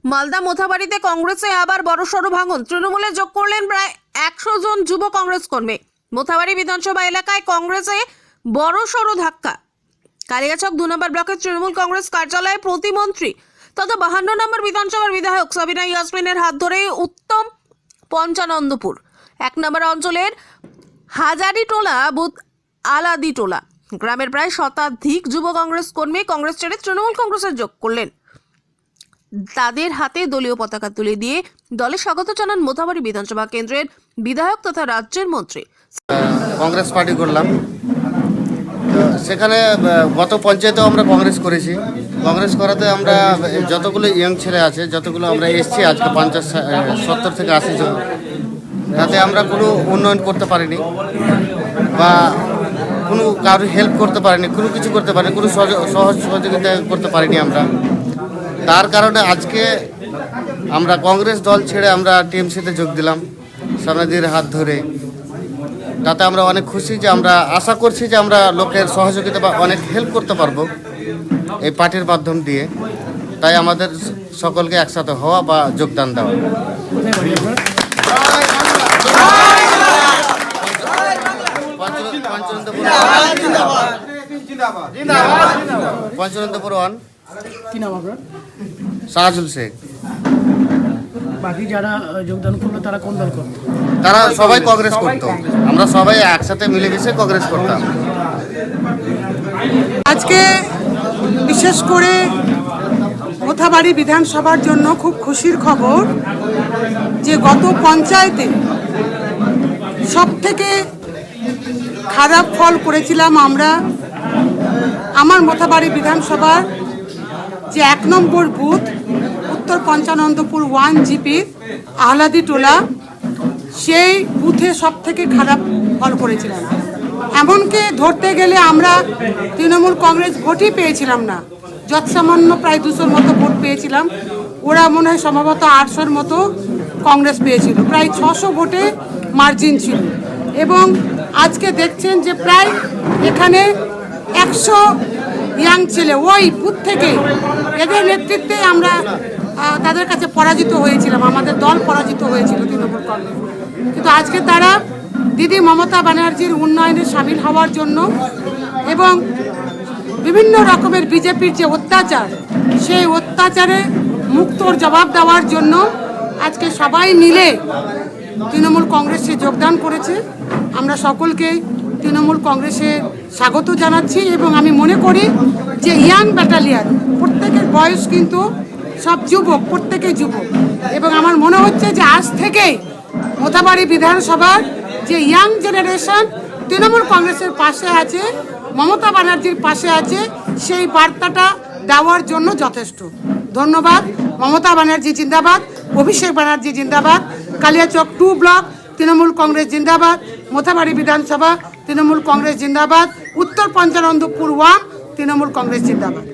মালদা মোথাবাড়িতে কংগ্রেসে আবার বড়সড় ভাঙন। তৃণমূলে যোগ করলেন প্রায় 100 জন যুব কংগ্রেস কর্মী। মোথাবাড়ি বিধানসভা এলাকায় কংগ্রেসে বড়সড় ধাক্কা। কালিয়াচক 2 নম্বর ব্লকের তৃণমূল কংগ্রেস কার্যালয়ে প্রতিমন্ত্রী তথা 52 নম্বর বিধানসভার বিধায়ক সাবিনা ইয়াসমিনের হাত ধরে উত্তম পঞ্চানন্দপুর 1 নম্বর অঞ্চলের হাজারিটোলা বুথ আলাদিটোলা গ্রামের প্রায় শতাধিক যুব কংগ্রেস কর্মী কংগ্রেস ছেড়ে তৃণমূল কংগ্রেসে যোগ করলেন। তাদের হাতে দলীয় পতাকা তুলে দিয়ে দলে স্বাগত জানান মোথাবাড়ি বিধানসভা কেন্দ্রের বিধায়ক তথা রাজ্যের মন্ত্রী। কংগ্রেস পার্টি করলাম, সেখানে গত পঞ্চায়েতেও আমরা কংগ্রেস করেছি। কংগ্রেস করাতে আমরা যতগুলো ইয়ং ছেলে আছে, যতগুলো আমরা এসছি আজকে 70 থেকে 80 জন, তাতে আমরা কোনো উন্নয়ন করতে পারিনি বা কোনো কারোর হেল্প করতে পারিনি, কোনো কিছু করতে পারিনি, কোনো সহজ সহযোগিতা করতে পারিনি আমরা। তার কারণে আজকে আমরা কংগ্রেস দল ছেড়ে আমরা টিএমসিতে যোগ দিলাম সামনাদির হাত ধরে। তাতে আমরা অনেক খুশি যে আমরা আশা করছি যে আমরা লোকের সহযোগিতা বা অনেক হেল্প করতে পারবো এই পার্টির মাধ্যম দিয়ে। তাই আমাদের সকলকে একসাথে হওয়া বা যোগদান দেওয়া। পঞ্চনন্দপুর 1 শাহজুল শেখ। বাকি যারা যোগদান করলো তারা কোন দল করতো? তারা সবাই কংগ্রেস করতো। আমরা সবাই একসাথে মিলেমিশে কংগ্রেস করতাম। আজকে বিশেষ করে মোথাবাড়ি বিধানসভার জন্য খুব খুশির খবর যে গত পঞ্চায়েতে সব থেকে খারাপ ফল করেছিলাম আমরা। আমার মোথাবাড়ি বিধানসভার যে 1 নম্বর বুথ উত্তর পঞ্চানন্দপুর 1 জিপির আহলাদিটোলা, সেই বুথে সব থেকে খারাপ ফল করেছিলাম। এমনকি ধরতে গেলে আমরা তৃণমূল কংগ্রেস ভোটই পেয়েছিলাম না, যৎসামান্য প্রায় 200 মতো ভোট পেয়েছিলাম। ওরা মনে হয় সম্ভবত 800 মতো কংগ্রেস পেয়েছিল, প্রায় 600 ভোটে মার্জিন ছিল। এবং আজকে দেখছেন যে প্রায় এখানে 100 ইয়াং ছেলে ওই বুথ থেকে, এদের নেতৃত্বে আমরা তাদের কাছে পরাজিত হয়েছিলাম, আমাদের দল পরাজিত হয়েছিল তৃণমূল কংগ্রেস। কিন্তু আজকে তারা দিদি মমতা ব্যানার্জির উন্নয়নে সামিল হওয়ার জন্য এবং বিভিন্ন রকমের বিজেপির যে অত্যাচার, সেই অত্যাচারে মুক্তর জবাব দেওয়ার জন্য আজকে সবাই মিলে তৃণমূল কংগ্রেসে যোগদান করেছে। আমরা সকলকে তৃণমূল কংগ্রেসে স্বাগত জানাচ্ছি এবং আমি মনে করি যে ইয়াং ব্যাটালিয়ান, প্রত্যেকের বয়স কিন্তু সব যুবক, প্রত্যেকেই যুবক। এবং আমার মনে হচ্ছে যে আজ থেকেই মোথাবাড়ি বিধানসভার যে ইয়াং জেনারেশন তৃণমূল কংগ্রেসের পাশে আছে, মমতা ব্যানার্জির পাশে আছে, সেই বার্তাটা দেওয়ার জন্য যথেষ্ট। ধন্যবাদ। মমতা ব্যানার্জি জিন্দাবাদ, অভিষেক ব্যানার্জি জিন্দাবাদ, কালিয়াচক 2 ব্লক তৃণমূল কংগ্রেস জিন্দাবাদ, মোথাবাড়ি বিধানসভা তৃণমূল কংগ্রেস জিন্দাবাদ, উত্তর পঞ্চানন্দপুর 1 তৃণমূল কংগ্রেস জিন্দাবাদ।